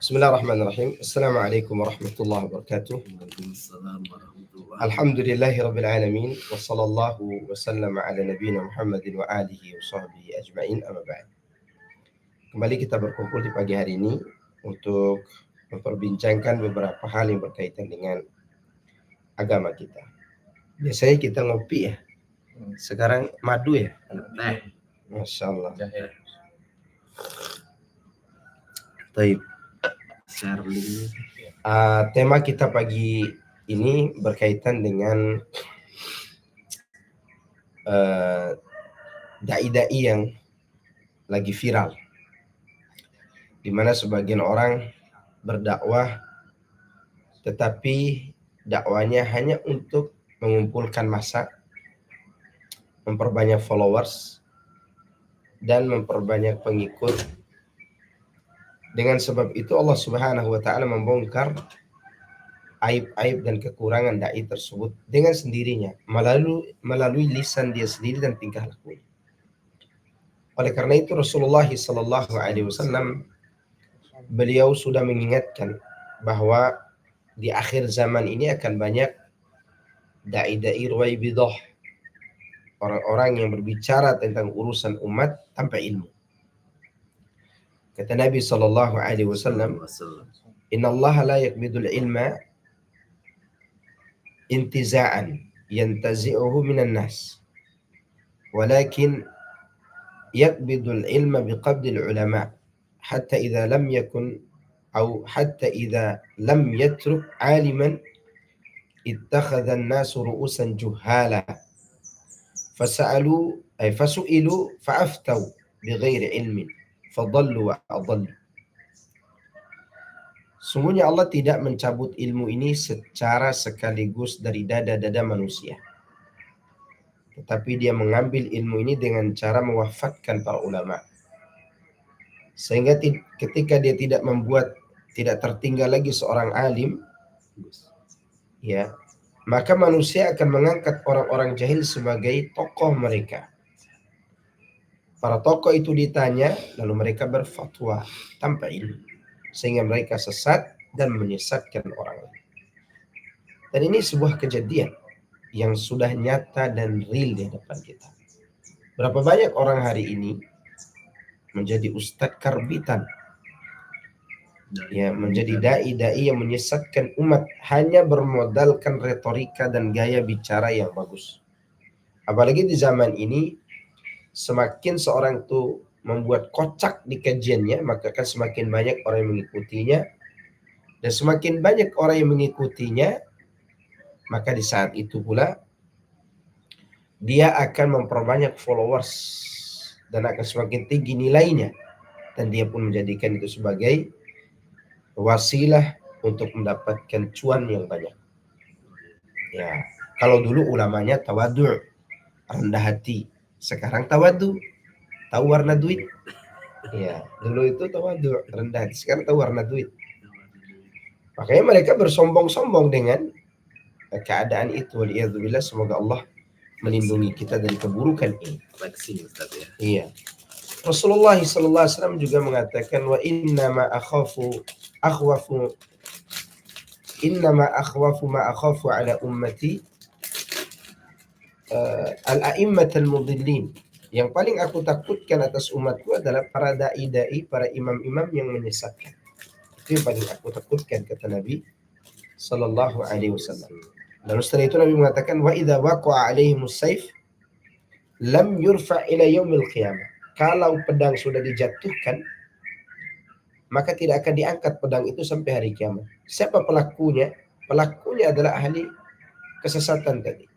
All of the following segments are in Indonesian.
Bismillahirrahmanirrahim. Assalamualaikum warahmatullahi wabarakatuh. Alhamdulillahi rabbil alamin wa sallallahu wa sallama ala nabiyyina Muhammadin wa alihi wa sahbihi ajma'in, amma ba'd. Kembali kita berkumpul di pagi hari ini untuk memperbincangkan beberapa hal yang berkaitan dengan agama kita. Biasanya kita ngopi ya. Sekarang madu ya. Masya Allah. Taib. Tema kita pagi ini berkaitan dengan dai-dai yang lagi viral, di mana sebagian orang berdakwah tetapi dakwanya hanya untuk mengumpulkan massa, memperbanyak followers, dan memperbanyak pengikut. Dengan sebab itu Allah Subhanahu wa taala membongkar aib-aib dan kekurangan dai tersebut dengan sendirinya melalui lisan dia sendiri dan tingkah lakunya. Oleh karena itu Rasulullah sallallahu alaihi wasallam beliau sudah mengingatkan bahwa di akhir zaman ini akan banyak dai-dai ruwaibidah, orang-orang yang berbicara tentang urusan umat tanpa ilmu. Kata Nabi sallallahu alaihi wasallam, "Innallaha la yaqbidul ilma intiza'an yantazi'uhu minan nas, walakin yaqbidul ilma biqabdil ulama hatta idza lam yakun hatta idza lam yatruk 'aliman ittakhadha an-nasu ru'usan juhala fasu'ilu fa'aftau bighairi ilmin fadallu wa adallu." Sungguhnya Allah tidak mencabut ilmu ini secara sekaligus dari dada-dada manusia, tetapi dia mengambil ilmu ini dengan cara mewafatkan para ulama, sehingga ketika dia tidak tertinggal lagi seorang alim, ya, maka manusia akan mengangkat orang-orang jahil sebagai tokoh mereka. Para tokoh itu ditanya, lalu mereka berfatwa tanpa ilmu, sehingga mereka sesat dan menyesatkan orang lain. Dan ini sebuah kejadian yang sudah nyata dan real di hadapan kita. Berapa banyak orang hari ini menjadi ustadz karbitan, ya, menjadi dai-dai yang menyesatkan umat hanya bermodalkan retorika dan gaya bicara yang bagus. Apalagi di zaman ini, semakin seorang itu membuat kocak di kajiannya, maka akan semakin banyak orang yang mengikutinya, dan semakin banyak orang yang mengikutinya, maka di saat itu pula dia akan memperbanyak followers dan akan semakin tinggi nilainya, dan dia pun menjadikan itu sebagai wasilah untuk mendapatkan cuan yang banyak. Ya, kalau dulu ulamanya tawadu', rendah hati, sekarang tawadu, tahu warna duit. Ya, dulu itu tawadu', rendah hati, sekarang tahu warna duit. Makanya mereka bersombong-sombong dengan keadaan itu. Waliyadzubillah, semoga Allah melindungi kita dari keburukan ini. Iya. Rasulullah sallallahu alaihi wasallam juga mengatakan, wa innama akhwafu ma akhafu ala ummati al-a'immatul mudillin. Yang paling aku takutkan atas umatku adalah para dai-dai, para imam-imam yang menyesatkan. Itu yang paling aku takutkan, kata Nabi sallallahu alaihi wasallam. Lalu setelah itu Nabi mengatakan, wa idza waqa'a alaihimus saif lam yurfa' ila yaumil qiyamah. Kalau pedang sudah dijatuhkan, maka tidak akan diangkat pedang itu sampai hari kiamat. Siapa pelakunya? Pelakunya adalah ahli kesesatan tadi.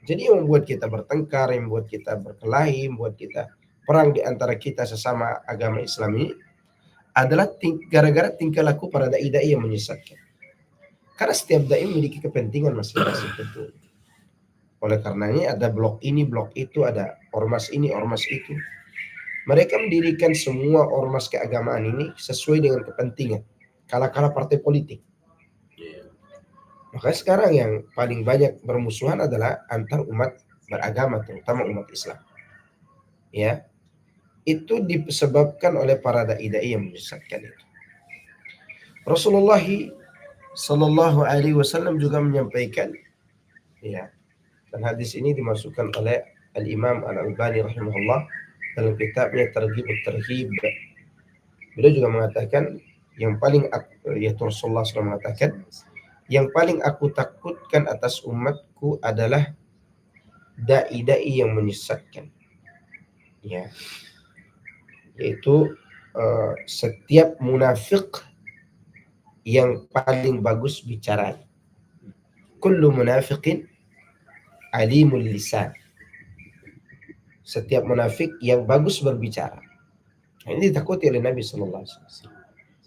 Jadi yang membuat kita bertengkar, yang membuat kita berkelahi, membuat kita perang di antara kita sesama agama Islam ini adalah gara-gara tingkah laku para dai-dai yang menyesatkan. Karena setiap dai memiliki kepentingan masing-masing tentu. Oleh karenanya ada blok ini, blok itu, ada ormas ini, ormas itu. Mereka mendirikan semua ormas keagamaan ini sesuai dengan kepentingan. Kala-kala partai politik. Maka sekarang yang paling banyak bermusuhan adalah antar umat beragama, terutama umat Islam. Ya, itu disebabkan oleh para dai-dai yang menyesatkan itu. Rasulullah Sallallahu Alaihi Wasallam juga menyampaikan, ya, dan hadis ini dimasukkan oleh Al Imam Al Albani rahimahullah dalam kitabnya Targhib Tarhib. Beliau juga mengatakan yang paling yaitu Rasulullah SAW mengatakan yang paling aku takutkan atas umatku adalah dai-dai yang menyesatkan, ya, yaitu setiap munafik yang paling bagus bicara. Kullu munafiqin alimul lisan. Setiap munafik yang bagus berbicara. Ini ditakuti oleh Nabi Sallallahu Alaihi Wasallam.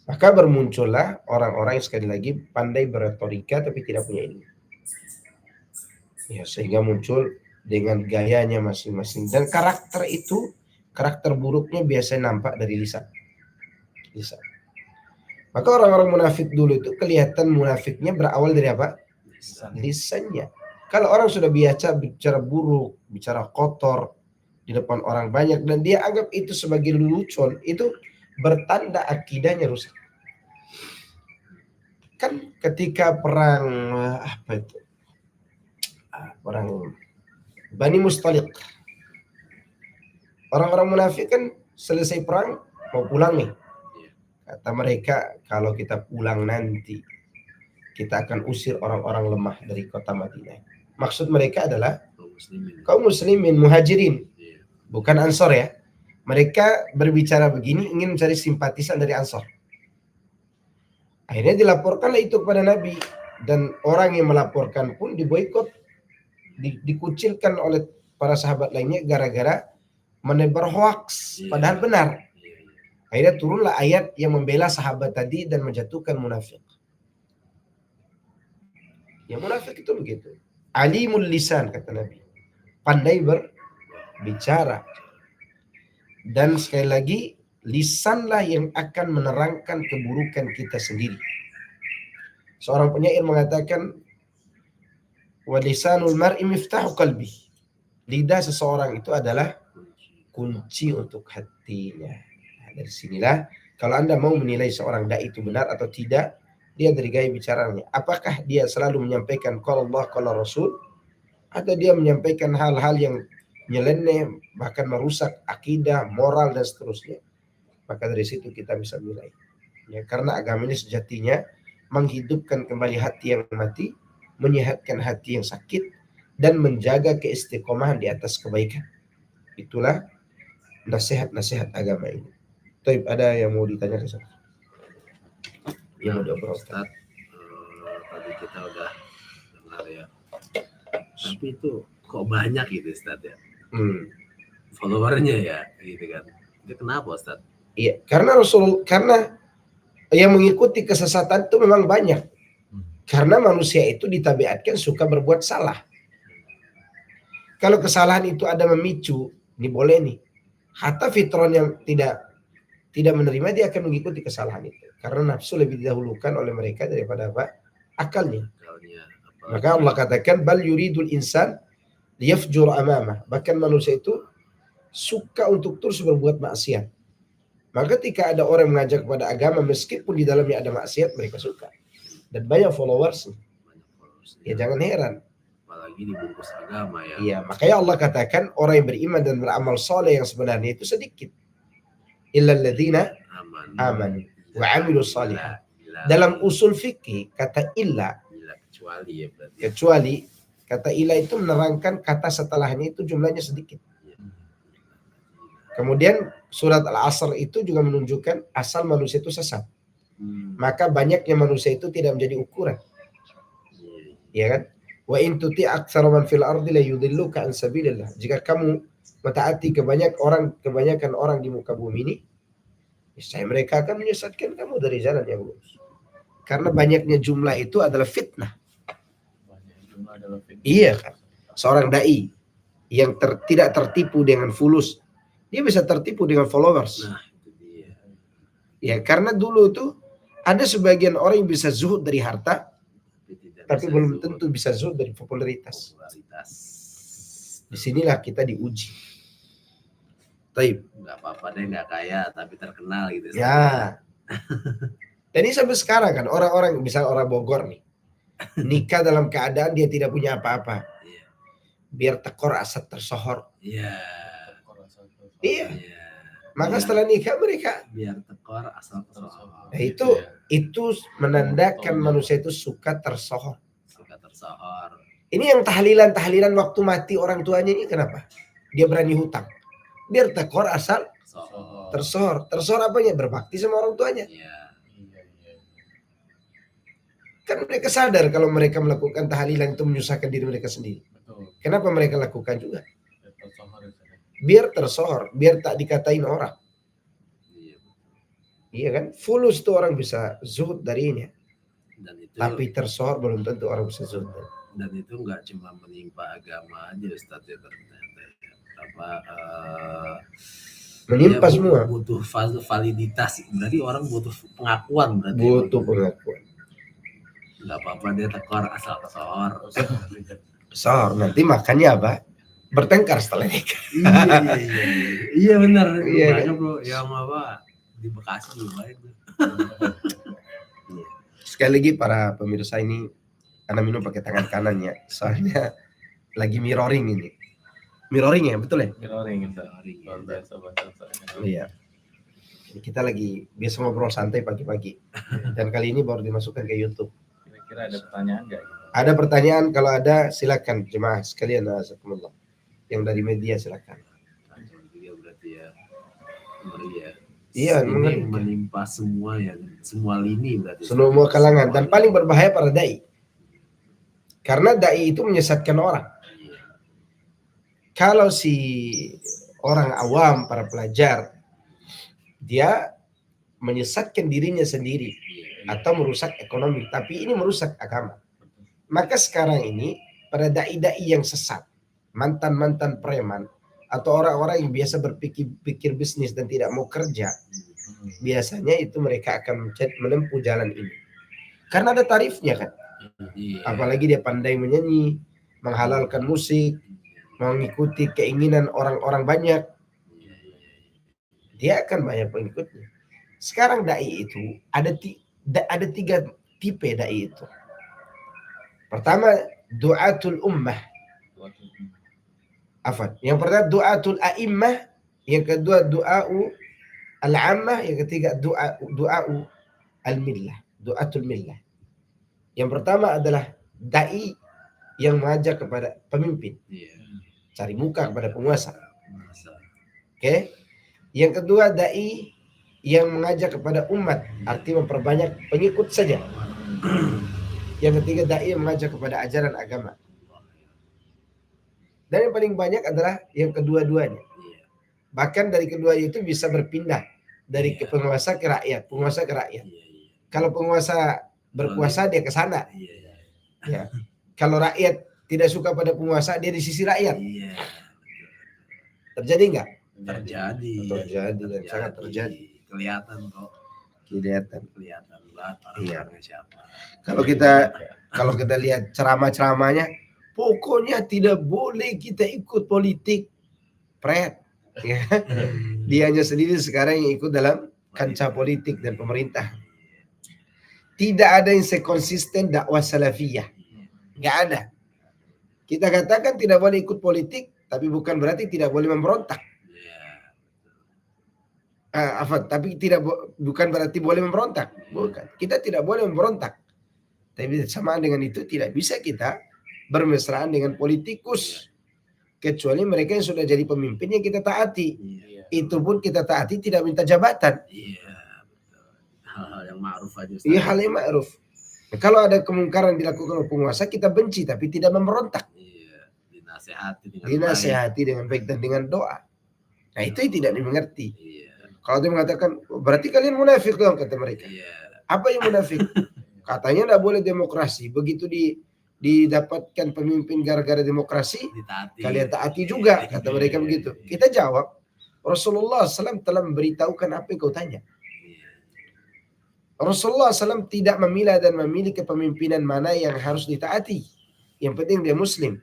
Maka bermuncullah orang-orang yang sekali lagi pandai berretorika tapi tidak punya ilmu. Ya, sehingga muncul dengan gayanya masing-masing. Dan karakter itu, karakter buruknya biasanya nampak dari lisan. Maka orang-orang munafik dulu itu kelihatan munafiknya berawal dari apa? Lisannya. Kalau orang sudah biasa bicara buruk, bicara kotor di depan orang banyak dan dia anggap itu sebagai lelucon, itu bertanda akidahnya rusak. Kan ketika perang apa itu? Perang Bani Mustaliq. Orang-orang munafik kan selesai perang mau pulang nih. Kata mereka, kalau kita pulang nanti kita akan usir orang-orang lemah dari kota Madinah. Maksud mereka adalah kaum muslimin muhajirin, bukan ansor ya. Mereka berbicara begini ingin mencari simpatisan dari ansor. Akhirnya dilaporkanlah itu kepada Nabi, dan orang yang melaporkan pun diboikot, dikucilkan oleh para sahabat lainnya gara-gara menebar hoaks padahal benar. Akhirnya turunlah ayat yang membela sahabat tadi dan menjatuhkan munafik. Ya, munafik itu begitu. Alimul lisan, kata Nabi. Pandai berbicara. Dan sekali lagi, lisanlah yang akan menerangkan keburukan kita sendiri. Seorang penyair mengatakan, wa lisanul mar'i miftahu qalbi. Lidah seseorang itu adalah kunci untuk hatinya. Nah, dari sinilah kalau Anda mau menilai seorang dai itu benar atau tidak, dia dari gaya bicaranya. Apakah dia selalu menyampaikan qala Allah qala Rasul, atau dia menyampaikan hal-hal yang nyeleneh bahkan merusak akidah, moral dan seterusnya. Maka dari situ kita bisa menilai. Ya, karena agama ini sejatinya menghidupkan kembali hati yang mati, menyehatkan hati yang sakit, dan menjaga keistiqomahan di atas kebaikan. Itulah nasihat-nasihat agama ini. Taib, ada yang mau ditanya ke saya? Yang mau diobrol? Ustaz, tadi kita udah dengar ya. Tapi itu kok banyak gitu Ustaz ya? Followernya ya gitu kan. Itu kenapa Ustaz? Iya, karena yang mengikuti kesesatan itu memang banyak. Karena manusia itu ditabiatkan suka berbuat salah. Kalau kesalahan itu ada memicu, ini boleh nih. Hatta fitron yang tidak menerima, dia akan mengikuti kesalahan itu. Karena nafsu lebih didahulukan oleh mereka daripada apa? Akalnya. Maka Allah katakan, bal yuridul insan liyafjur amamah. Bahkan manusia itu suka untuk terus berbuat maksiat. Maka ketika ada orang mengajak kepada agama, meskipun di dalamnya ada maksiat, mereka suka. Dan banyak followers. Ya jangan heran. Apalagi dibungkus agama ya. Iya, makanya Allah katakan orang yang beriman dan beramal soleh yang sebenarnya itu sedikit. Illal ladzina amanu wa amilus shalihat. Dalam usul fikih kata illa kecuali ya berarti. Kecuali kata illa itu menerangkan kata setelahnya itu jumlahnya sedikit. Kemudian surat Al-Asr itu juga menunjukkan asal manusia itu sesat. Maka banyaknya manusia itu tidak menjadi ukuran. Ya kan? Wa in tuti aktsara man fil ardi la yudilluka an sabilillah. Jika kamu mentaati kebanyakan orang di muka bumi ini, niscaya mereka akan menyesatkan kamu dari jalan yang lurus. Karena banyaknya jumlah itu adalah fitnah. Iya kan? Seorang dai yang tidak tertipu dengan fulus, dia bisa tertipu dengan followers. Nah, itu dia. Ya, karena dulu tuh ada sebagian orang yang bisa zuhud dari harta, tapi belum tentu bisa zuhud dari popularitas. Disinilah kita diuji. Taib. Nggak apa-apa deh nggak kaya tapi terkenal gitu. Ya. Dan ini sampai sekarang kan orang-orang, misalnya orang Bogor nih, nikah dalam keadaan dia tidak punya apa-apa. Iya. Biar tekor asal tersohor. Iya. Iya. Iya. Maka Biar- setelah nikah mereka, biar tekor asal tersohor. nah itu menandakan manusia itu suka tersohor. Suka tersohor. Ini yang tahlilan waktu mati orang tuanya ini kenapa? Dia berani hutang. Biar tekor asal tersohor. Tersohor apanya? Berbakti sama orang tuanya. Iya. Kan mereka sadar kalau mereka melakukan tahlilan itu menyusahkan diri mereka sendiri. Betul. Kenapa mereka lakukan juga? Tersohor itu. Biar tersohor, biar tak dikatain orang. Iya. Iya kan? Fulus tuh orang bisa zuhud darinya. Dan itu Tapi tersohor belum tentu orang bisa zuhud. dan itu nggak cuma menimpa agama aja Ustadz ya ternyata. Apa Menimpa ya, semua. butuh validitas. Berarti orang butuh pengakuan berarti. Butuh pengakuan. Nggak apa-apa dia tekor asal tersohor. Sohor nanti makannya apa? Bertengkar setelah nikah. Iya benar. Iya, Banyak bro yang apa di Bekasi juga baik. Sekali lagi para pemirsa ini, Anda minum pakai tangan kanannya, soalnya lagi mirroring ini. Mirroring ya, betul ya? Mirroring itu. Luar biasa bahasa. Iya. Kita lagi biasa ngobrol santai pagi-pagi. Dan kali ini baru dimasukkan ke YouTube. Kira-kira ada pertanyaan nggak? Ada pertanyaan, kalau ada silakan jemaah sekalian. Azakumullah. Yang dari media silakan. Juga berarti ya. Ngeri ya. Iya, ini menimpa semua ya, semua lini berarti. Semua kalangan, dan paling berbahaya para dai. Karena dai itu menyesatkan orang. Kalau si orang awam, para pelajar, dia menyesatkan dirinya sendiri atau merusak ekonomi, tapi ini merusak agama. Maka sekarang ini pada dai-dai yang sesat, mantan-mantan preman, atau orang-orang yang biasa berpikir bisnis dan tidak mau kerja, biasanya itu mereka akan menempuh jalan ini. Karena ada tarifnya kan. Apalagi dia pandai menyanyi, menghalalkan musik, mengikuti keinginan orang-orang banyak, dia akan banyak pengikutnya. Sekarang dai itu ada 3 tipe dai itu. Pertama, du'atul ummah. Yang pertama du'atul a'immah, yang kedua du'a'u al-ammah, yang ketiga du'a'u al-millah, du'atul millah. Yang pertama adalah dai yang mengajak kepada pemimpin, cari muka kepada penguasa. Oke. Yang kedua dai yang mengajak kepada umat, arti memperbanyak pengikut saja. Yang ketiga dai yang mengajak kepada ajaran agama. Dan yang paling banyak adalah yang kedua-duanya. Bahkan dari kedua itu bisa berpindah dari ke penguasa ke rakyat, penguasa ke rakyat. Kalau penguasa berkuasa dia ke sana. Ya. Kalau rakyat tidak suka pada penguasa, dia di sisi rakyat. Terjadi enggak? Terjadi Dan sangat terjadi. Kelihatan kok. Kelihatan banget orangnya siapa. Kalau kita lihat ceramah-ceramahnya, pokoknya tidak boleh kita ikut politik, pret. Ya. Dianya sendiri sekarang yang ikut dalam kancah politik dan pemerintah. Tidak ada yang sekonsisten dakwah salafiyah. Nggak ada. Kita katakan tidak boleh ikut politik, tapi bukan berarti tidak boleh memberontak. Tapi bukan berarti boleh memberontak. Bukan. Kita tidak boleh memberontak. Tapi sama dengan itu tidak bisa kita bermesraan dengan politikus. Kecuali mereka yang sudah jadi pemimpin yang kita taati. Itu pun kita taati tidak minta jabatan. Hal-hal yang ma'ruf aja. Iya, hal yang ma'ruf. Kalau ada kemungkaran dilakukan oleh penguasa, kita benci tapi tidak memberontak. Dinasehati dengan baik dan dengan doa. Nah, itu yang tidak dimengerti. Kalau dia mengatakan, berarti kalian munafik dong, kata mereka. Apa yang munafik? Katanya tidak boleh demokrasi. Begitu didapatkan pemimpin gara-gara demokrasi, kalian taati juga, kata mereka begitu. Kita jawab, Rasulullah SAW telah memberitahukan apa yang kau tanya. Rasulullah SAW tidak memilah dan memilih kepemimpinan mana yang harus ditaati. Yang penting dia muslim.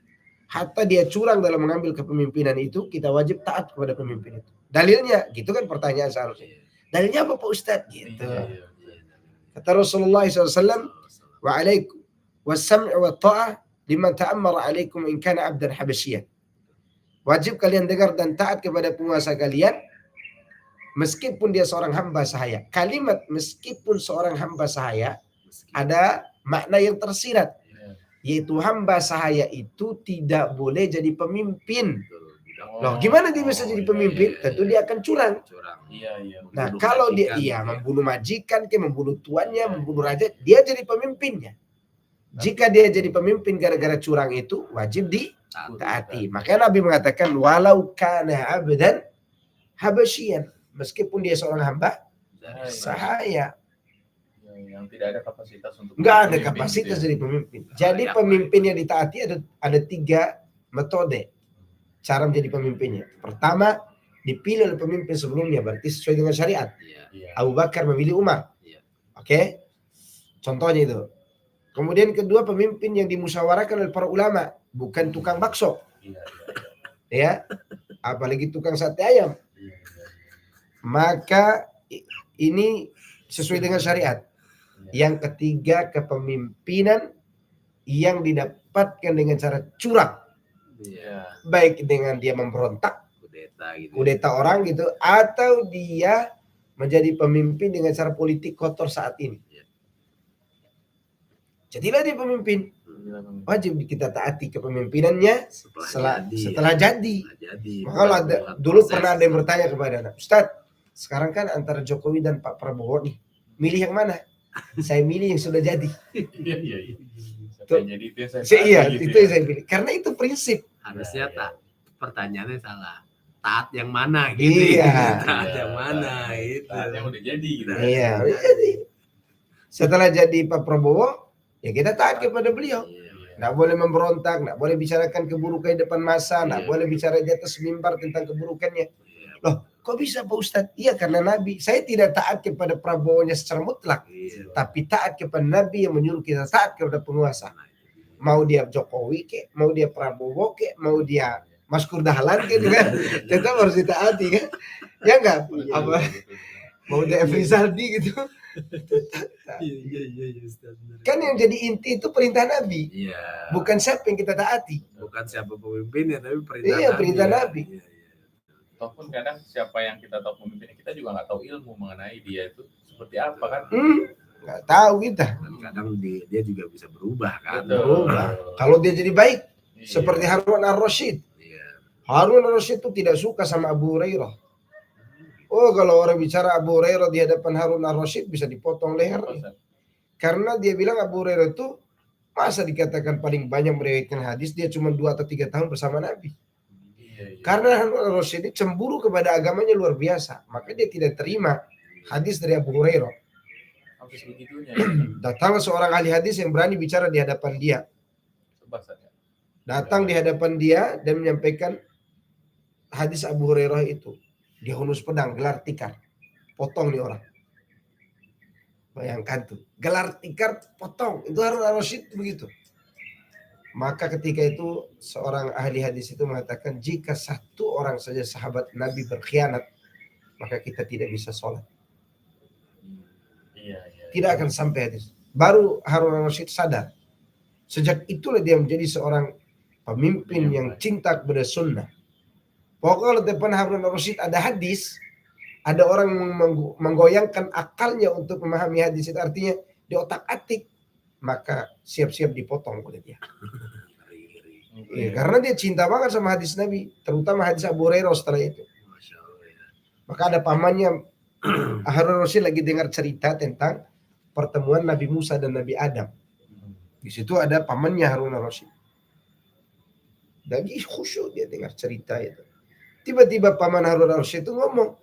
Hatta dia curang dalam mengambil kepemimpinan itu, kita wajib taat kepada pemimpin itu. Dalilnya, gitu kan pertanyaan seharusnya. Dalilnya apa Pak Ustadz? Gitu. Kata Rasulullah SAW, wa alaikum was-sam'u wa ta'ah liman ta'ammara alaikum in kana 'abdan habasyian. Wajib kalian dengar dan taat kepada penguasa kalian meskipun dia seorang hamba sahaya. Kalimat meskipun seorang hamba sahaya ada makna yang tersirat, yaitu hamba sahaya itu tidak boleh jadi pemimpin. Loh, gimana dia bisa jadi pemimpin? Tentu dia akan curang. Iya. Nah, kalau dia membunuh majikan, membunuh tuannya, membunuh raja, dia jadi pemimpinnya. Jika dia jadi pemimpin gara-gara curang itu, wajib ditaati. Makanya Nabi mengatakan, walau kana abdan habasyian, meskipun dia seorang hamba sahaya. Yang tidak ada kapasitas untuk Nggak ada pemimpin, kapasitas gitu ya. jadi pemimpin. Jadi pemimpin yang ditaati ada 3 metode cara menjadi pemimpinnya. Pertama, dipilih oleh pemimpin sebelumnya, berarti sesuai dengan syariat. Iya. Abu Bakar memilih Umar. Iya. Oke? Contohnya itu. Kemudian kedua, pemimpin yang dimusyawarahkan oleh para ulama, bukan tukang bakso. Iya. Ya. Apalagi tukang sate ayam. Iya. Maka ini sesuai dengan syariat. Yang ketiga, kepemimpinan yang didapatkan dengan cara curang. Iya. Baik dengan dia memberontak, Kudeta gitu. kudeta orang gitu, atau dia menjadi pemimpin dengan cara politik kotor saat ini. Jadilah dia pemimpin. Wajib kita taati kepemimpinannya setelah jadi. Maka kalau dulu pernah ada yang bertanya kepada anak, Ustadz, sekarang kan antara Jokowi dan Pak Prabowo nih, milih yang mana? Saya milih yang sudah jadi. Iya. Tuh. Jadi itu yang saya Iya, taati, itu gitu yang ya. saya pilih. Karena itu prinsip. Harusnya pertanyaannya salah. Taat yang mana gitu. Iya. Taat yang mana itu. Taatnya udah jadi gitu. Iya, udah jadi. Setelah jadi Pak Prabowo, ya kita taat kepada beliau. Nggak boleh memberontak, nggak boleh bicarakan keburukan di depan masa, nggak boleh bicara di atas mimbar tentang keburukannya. Loh, kok bisa Pak Ustadz? Iya, karena Nabi. Saya tidak taat kepada Prabowo-nya secara mutlak, tapi taat kepada Nabi yang menyuruh kita taat kepada penguasa. Mau dia Jokowi kek, mau dia Prabowo kek, mau dia Mas Dahlan kek, kan? Tetap harus ditaati kan? Ya enggak? Apa? Mau dia Efri Saldi gitu. Iya, Ustaz. Kan yang jadi inti itu perintah Nabi. Iya. Bukan siapa yang kita taati. Bukan siapa pemimpinnya, tapi perintah Iya, Nabi. perintah Nabi. Iya. Ataupun kadang siapa yang kita tahu pemimpinnya, kita juga nggak tahu ilmu mengenai dia itu seperti apa kan. Nggak tahu kita. Dan kadang dia juga bisa berubah kan. Betul. Berubah. Kalau dia jadi baik, Iya. seperti Harun ar-Rasyid. Iya. Harun ar-Rasyid itu tidak suka sama Abu Hurairah. Oh, kalau orang bicara Abu Hurairah di hadapan Harun ar-Rasyid bisa dipotong lehernya. Karena dia bilang Abu Hurairah itu masa dikatakan paling banyak meriwayatkan hadis, dia cuma 2 atau 3 tahun bersama Nabi. Iya. Karena Harun ar-Rasyid ini cemburu kepada agamanya luar biasa. Maka dia tidak terima hadis dari Abu Hurairah. Sampai sebegitunya. Datang seorang ahli hadis yang berani bicara di hadapan dia. Datang di hadapan dia dan menyampaikan hadis Abu Hurairah itu. Dia hunus pedang, gelar tikar. Potong nih orang. Bayangkan tuh. Gelar tikar, potong. Itu Harun ar-Rasyid begitu. Maka ketika itu seorang ahli hadis itu mengatakan, jika satu orang saja sahabat Nabi berkhianat, maka kita tidak bisa sholat. Iya. Tidak akan sampai hadis. Baru Harun ar-Rasyid sadar. Sejak itulah dia menjadi seorang pemimpin yang cinta kepada sunnah. Pokoknya di depan Harun ar-Rasyid ada hadis, ada orang menggoyangkan akalnya untuk memahami hadis itu, artinya di otak-atik, maka siap-siap dipotong oleh dia. Ya, karena dia cinta banget sama hadis Nabi, terutama hadis Abu Hurairah setelah itu. Maka ada pamannya, Harun ar-Rasyid lagi dengar cerita tentang pertemuan Nabi Musa dan Nabi Adam. Di situ ada pamannya Harun ar-Rasyid. Lagi khusyuk dia dengar cerita itu. Tiba-tiba paman Harun ar-Rasyid itu ngomong,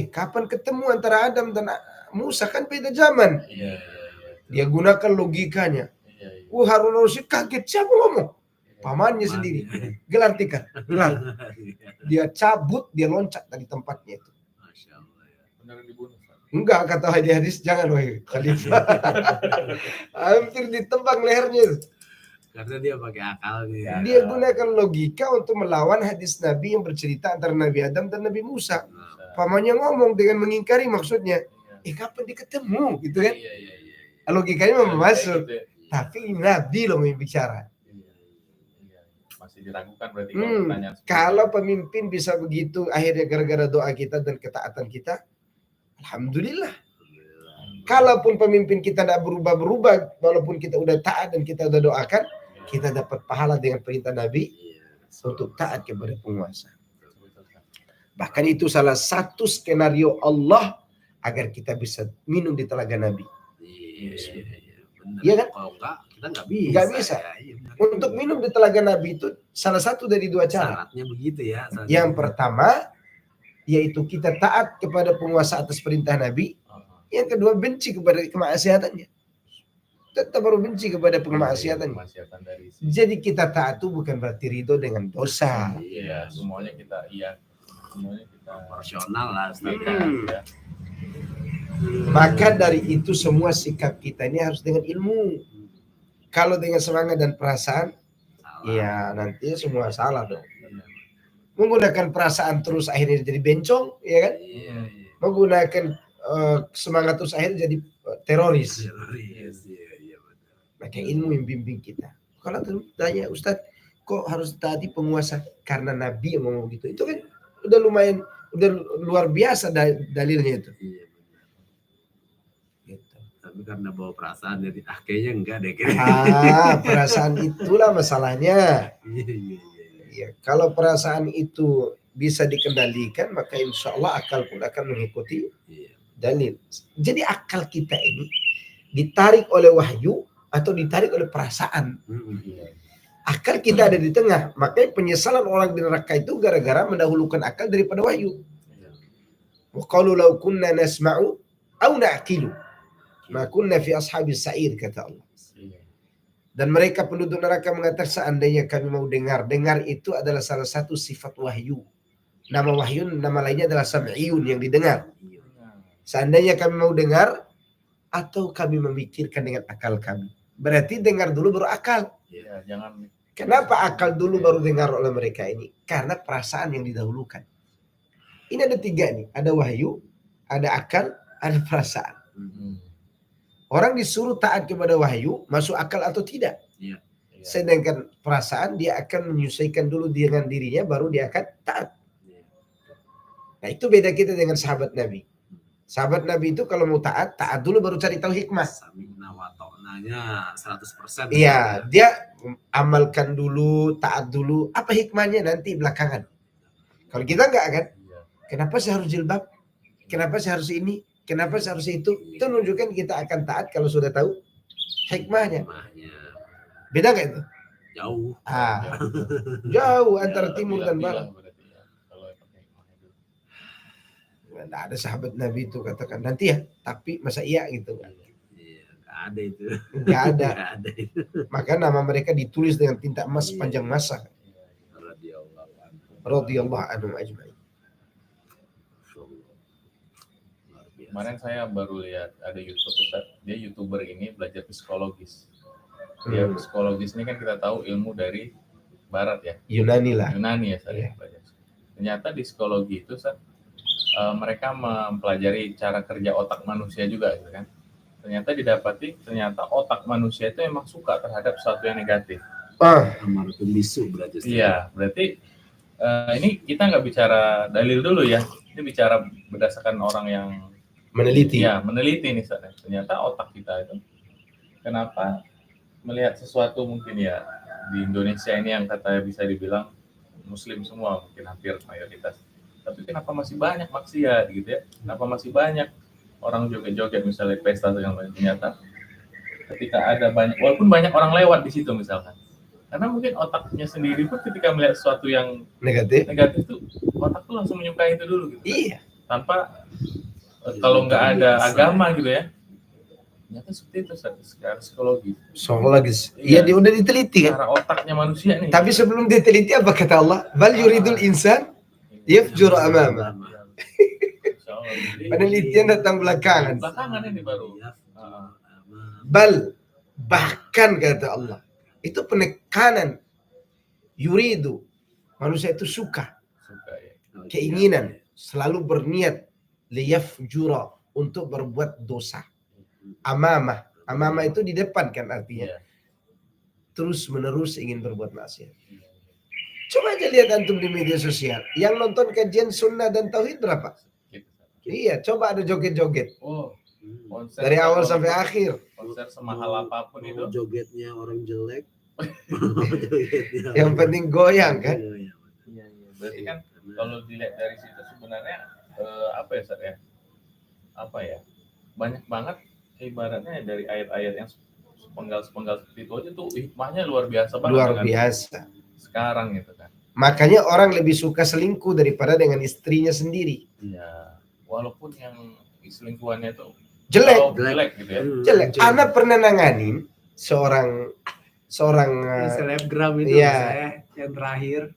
kapan ketemu antara Adam dan Musa, kan beda zaman. Iya. Dia gunakan logikanya. Harun ar-Rasyid kaget, siapa ngomong? Pamannya sendiri. Gelar tikar. Gelar. Dia cabut, dia loncat dari tempatnya itu. Benar dibunuh. Enggak, kata hadis, jangan wahai khalifah. Hampir ditembak lehernya itu. Karena dia pakai akalnya. Dia gunakan logika untuk melawan hadis Nabi yang bercerita antara Nabi Adam dan Nabi Musa. Pamannya ngomong dengan mengingkari maksudnya. Kapan dia ketemu? Gitu kan? Iya. Logikanya memang masuk. Gitu ya. Tapi Nabi loh yang bicara. Iya. Masih diragukan berarti kalau pertanyaan seperti Kalau itu. pemimpin bisa begitu, akhirnya gara-gara doa kita dan ketaatan kita, alhamdulillah. Kalaupun pemimpin kita tidak berubah-berubah, walaupun kita udah taat dan kita udah doakan, kita dapat pahala dengan perintah Nabi untuk taat kepada penguasa. Bahkan itu salah satu skenario Allah agar kita bisa minum di telaga Nabi. Benar. Iya kan? Kalau enggak, kita nggak bisa. Nggak bisa. Ya, iya, benar. Untuk minum di telaga Nabi itu salah satu dari dua cara. Syaratnya begitu ya. Yang pertama, yaitu kita taat kepada penguasa atas perintah Nabi. Yang kedua, benci kepada kemaksiatannya. Tetap baru benci kepada kemaksiatannya. Kemaksiatan dari Jadi kita taat itu bukan berarti ridho dengan dosa. iya, semuanya kita proporsional lah. Ya. Maka dari itu semua sikap kita ini harus dengan ilmu. Kalau dengan semangat dan perasaan, ya nanti semua salah dong. Menggunakan perasaan terus akhirnya jadi bencong, ya kan? Iya. Menggunakan semangat terus akhirnya jadi teroris. Maka ilmu yang bimbing kita. Kalau tanya Ustadz, kok harus taati penguasa? Karena Nabi yang ngomong gitu. Itu kan udah lumayan, udah luar biasa dalilnya itu. Iya. Gitu. Tapi karena bawa perasaan jadi kayaknya enggak deh. Perasaan itulah masalahnya. Iya. Ya, kalau perasaan itu bisa dikendalikan, maka insya Allah akal pun akan mengikuti dalil. Jadi akal kita ini ditarik oleh wahyu atau ditarik oleh perasaan. Akal kita ada di tengah. Makanya penyesalan orang di neraka itu gara-gara mendahulukan akal daripada wahyu. Wa qalu law kunna nasma'u aw na'qilu ma kunna fi ashabis sa'ir, kata Allah. Dan mereka penduduk neraka mengatakan seandainya kami mau dengar. Dengar itu adalah salah satu sifat wahyu. Nama wahyu, nama lainnya adalah sam'iyun, yang didengar. Seandainya kami mau dengar, atau kami memikirkan dengan akal kami. Berarti dengar dulu baru akal. Ya, jangan. Kenapa akal dulu baru dengar oleh mereka ini? Karena perasaan yang didahulukan. Ini ada tiga nih. Ada wahyu, ada akal, ada perasaan. Orang disuruh taat kepada wahyu, masuk akal atau tidak. Iya. Sedangkan perasaan dia akan menyesuaikan dulu dengan dirinya, baru dia akan taat. Nah itu beda kita dengan sahabat Nabi. Sahabat Nabi itu kalau mau taat dulu baru cari tahu hikmah. Sami'na wa ta'nanya 100%. Iya, dia amalkan dulu, taat dulu. Apa hikmahnya nanti belakangan. Kalau kita enggak kan? Kenapa saya harus jilbab? Kenapa saya harus ini? Kenapa saya harus itu? Itu menunjukkan kita akan taat kalau sudah tahu hikmahnya. Beda nggak itu? Jauh. Jauh antara timur dan barat. Nggak ada sahabat Nabi itu katakan nanti ya, tapi masa iya gitu kan? Nggak ada itu. Nggak ada. Nggak ada itu. Maka nama mereka ditulis dengan tinta emas sepanjang masa. Radhiyallahu anhum ajma'in. Kemarin saya baru lihat ada YouTube Ustaz, dia YouTuber ini belajar psikologis. Dia psikologis ini kan kita tahu ilmu dari barat ya. Yunani lah. Yunani ya saya belajar. Ternyata di psikologi itu Ustaz, mereka mempelajari cara kerja otak manusia juga gitu kan. Ternyata didapati otak manusia itu memang suka terhadap sesuatu yang negatif. Amar bisu berarti. Iya, berarti ini kita nggak bicara dalil dulu ya. Ini bicara berdasarkan orang yang meneliti. Ya, meneliti nih Ustaz. Ternyata otak kita itu kenapa melihat sesuatu mungkin ya di Indonesia ini yang katanya bisa dibilang muslim semua, mungkin hampir mayoritas. Tapi kenapa masih banyak maksiat gitu ya? Kenapa masih banyak orang joget-joget misalnya pesta yang lain? Ternyata ketika ada banyak, walaupun banyak orang lewat di situ misalkan. Karena mungkin otaknya sendiri pun ketika melihat sesuatu yang negatif tuh otak tuh langsung menyukai itu dulu gitu. Iya. Tanpa kalau nggak ada agama gitu ya, ternyata seperti itu secara psikologis. Iya, dia udah diteliti kan. Cara otaknya manusia nih. Tapi sebelum diteliti apa kata Allah? Bal yuridul insan yafjur amama. Penelitian datang belakangan. Belakangan ini baru. Bal, bahkan kata Allah, itu penekanan. Yuridu, manusia itu suka ya. Keinginan, selalu berniat liyafjura, untuk berbuat dosa. Amamah Amama itu di depan kan artinya. Iya. Terus menerus ingin berbuat maksiat. Coba aja lihat antum di media sosial. Yang nonton kajian sunnah dan tauhid berapa? Gitu. Iya, coba ada joget-joget. Oh, konser Dari awal walaupun sampai akhir. konser semahal apapun itu. Jogetnya orang jelek. Yang penting goyang kan. Iya. Berarti kan kalau dilihat dari situ sebenarnya apa ya, Ustaz ya? Apa ya? Banyak banget ibaratnya dari ayat-ayat yang sepenggal-sepenggal seperti itu aja tuh hikmahnya luar biasa banget. Luar dengan biasa. Sekarang gitu kan. Makanya orang lebih suka selingkuh daripada dengan istrinya sendiri. Iya. Walaupun yang selingkuhannya tuh Jelek. gitu ya. Jelek. Anak pernah nanganin seorang selebgram itu Iya. saya yang terakhir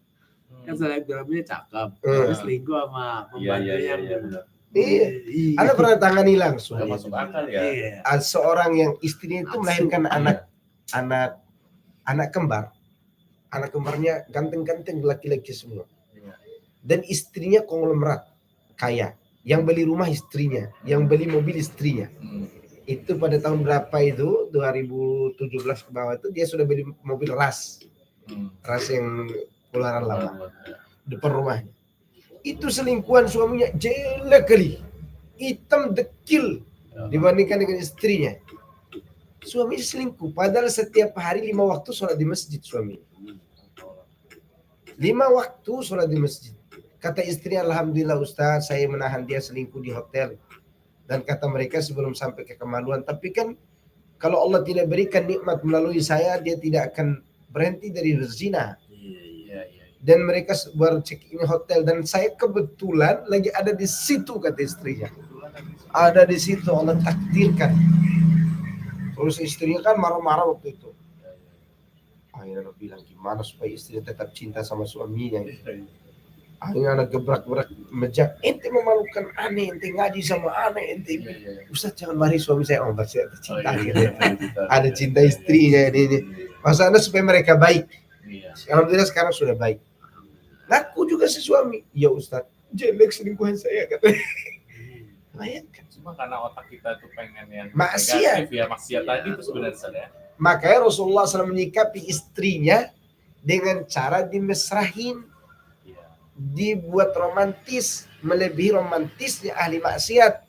kan selebgramnya cakep, terus selingkuh sama pembantu yang benar. Iya. Anak pernah tangani langsung. Nggak masuk akal ya. Iya. Seorang yang istrinya itu melahirkan anak kembar. Anak kembarnya ganteng-ganteng laki-laki semua. Iya. Dan istrinya konglomerat kaya. Yang beli rumah istrinya, yang beli mobil istrinya. Itu pada tahun berapa itu? 2017 ke bawah itu dia sudah beli mobil ras. Ras yang keluaran lama. Depan rumahnya. Itu selingkuhan suaminya jelek kali. Hitam dekil dibandingkan dengan istrinya. Suami selingkuh. Padahal setiap hari 5 waktu sholat di masjid suami. 5 waktu sholat di masjid. Kata istri, alhamdulillah Ustaz, saya menahan dia selingkuh di hotel. Dan kata mereka sebelum sampai ke kemaluan. Tapi kan kalau Allah tidak berikan nikmat melalui saya, dia tidak akan berhenti dari berzina. Dan mereka baru check in hotel. Dan saya kebetulan lagi ada di situ, kata istrinya. Ada di situ, Allah takdirkan. Terus istrinya kan marah-marah waktu itu. Akhirnya bilang gimana supaya istrinya tetap cinta sama suaminya. Akhirnya anak gebrak-gebrak meja, ente memalukan aneh, ente ngaji sama aneh, ente. Ustaz jangan mari suami saya, masih ada cinta. Ada cinta istrinya ini. Masalahnya supaya mereka baik. Alhamdulillah sekarang sudah baik. Ngaku juga si suami. Ya Ustaz, jelek selingkuhan saya katanya. Bayangkan. Cuma karena otak kita tuh pengen yang maksiat. negatif ya, maksiat tadi itu sebenarnya ya. Makanya Rasulullah SAW menyikapi istrinya dengan cara dimesrahin. Dibuat romantis, melebihi romantisnya ahli maksiat.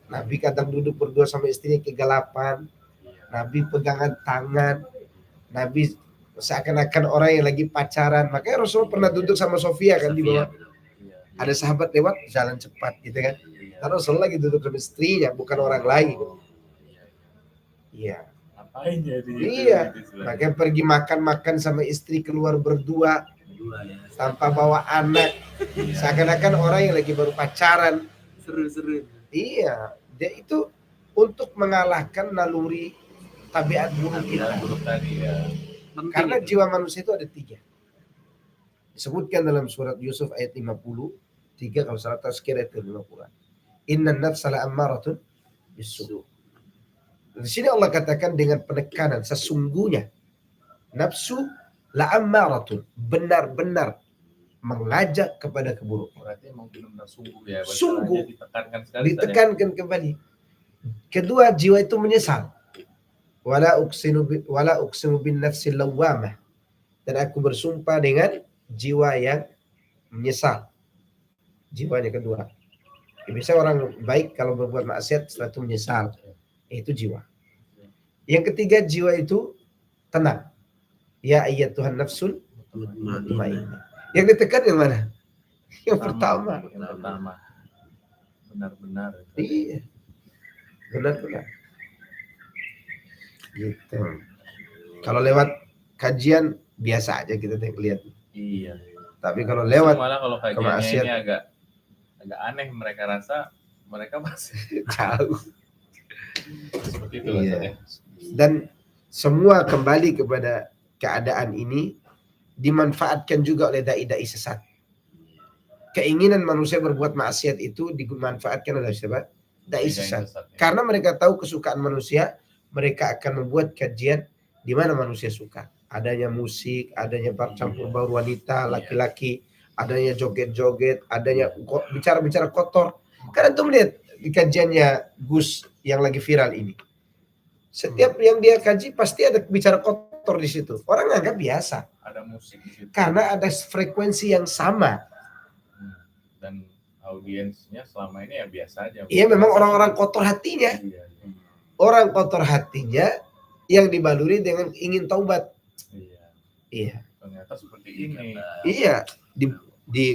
Nabi kadang duduk berdua sama istrinya kegelapan. Nabi pegangan tangan. Nabi seakan-akan orang yang lagi pacaran. Makanya Rasulullah pernah duduk sama Sofia kan di bawah. Ada sahabat lewat jalan cepat gitu kan. Karena Rasulullah lagi duduk sama istrinya, bukan orang lain. Iya. Ngapain jadi? Iya. Makanya pergi makan sama istri keluar berdua. Tanpa bawa anak, seakan-akan orang yang lagi baru pacaran. Seru-seru. Iya, dia itu untuk mengalahkan naluri tabiat buruk kita. Karena jiwa manusia itu ada 3. Disebutkan dalam surat Yusuf ayat 53 kalau salah tazkir ayat 50. Innan nafsa la'ammaratun bisu'. Di sini Allah katakan dengan penekanan, sesungguhnya nafsu la'ammaratun, benar-benar mengajak kepada keburukan. Berarti emang benar-benar sungguh ya. Sungguh Ditekankan kembali. Kedua, jiwa itu menyesal. Wala uqsimu bin nafsil lawwamah. Dan aku bersumpah dengan jiwa yang menyesal. Jiwanya kedua. Biasanya orang baik kalau berbuat maksiat setelah itu menyesal. Itu jiwa. Yang ketiga, jiwa itu tenang. Ya ayyatuhan nafsul mutmainnah. Yang ditekan yang mana? Yang pertama. Benar-benar. Iya. Benar-benar. Gitu. Kalau lewat kajian biasa aja kita lihat. Iya. Tapi kalau lewat malah kalau kajiannya ini agak aneh, mereka rasa mereka masih jauh. Seperti itu iya. Dan semua kembali kepada keadaan ini dimanfaatkan juga oleh dai-dai sesat. Keinginan manusia berbuat maksiat itu dimanfaatkan oleh siapa? Dai sesat. Karena mereka tahu kesukaan manusia, mereka akan membuat kajian di mana manusia suka. Adanya musik, adanya campur baur wanita, laki-laki, adanya joget-joget, adanya bicara-bicara kotor. Karena tuh melihat di kajiannya Gus yang lagi viral ini. Setiap yang dia kaji pasti ada bicara kotor di situ. Orang anggap biasa Ada musik di situ. karena ada frekuensi yang sama. Dan audiensnya selama ini ya biasa aja. Iya, memang orang-orang kotor hatinya. Iya. Orang kotor hatinya yang dibaluri dengan ingin taubat. Iya. Iya. Ternyata seperti ini. Iya,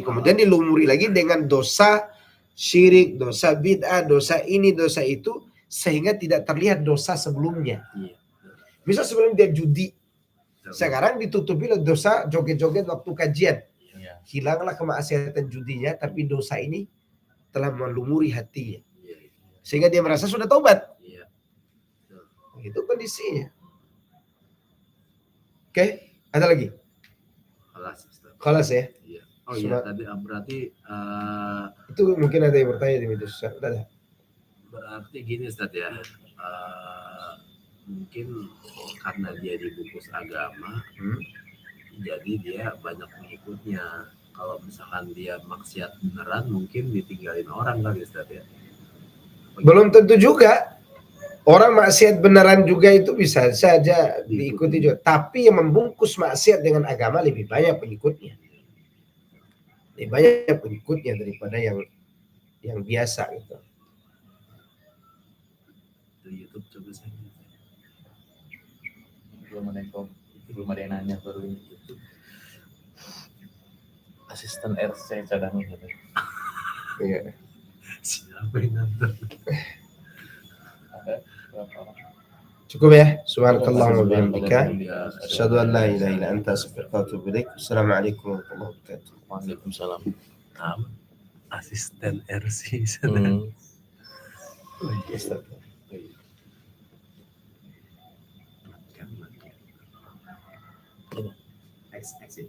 kemudian dilumuri lagi dengan dosa syirik, dosa bid'ah, dosa ini, dosa itu, sehingga tidak terlihat dosa sebelumnya. Iya. Misal sebelum dia judi, sekarang ditutupi oleh dosa joget-joget waktu kajian. Iya. Hilanglah kemaksiatan judinya, tapi dosa ini telah melumuri hatinya, sehingga dia merasa sudah taubat. Iya. Itu kondisinya. Oke, ada lagi? Kelas ya. Iya. Oh iya, tadi berarti itu mungkin ada yang bertanya di media sosial. Berarti gini Ustaz ya, mungkin karena dia dibungkus agama, jadi dia banyak pengikutnya. Kalau misalkan dia maksiat beneran, mungkin ditinggalin orang kali Ustaz ya. Belum tentu juga. Orang maksiat beneran juga itu bisa saja diikuti juga. Tapi yang membungkus maksiat dengan agama lebih banyak pengikutnya. Lebih banyak pengikutnya daripada yang biasa gitu. Di YouTube coba saya. Belum ada yang nanya baru ini. Asisten RC cadangan gitu. Iya. Siapa yang nonton? Ada berapa orang? Cukup ya. Subhanakallahumma wa bihamdika, asyhadu an la ilaha illa anta, astaghfiruka wa atubu ilaik. Assalamualaikum warahmatullahi wabarakatuh. Waalaikumsalam. Asisten RC. Exit.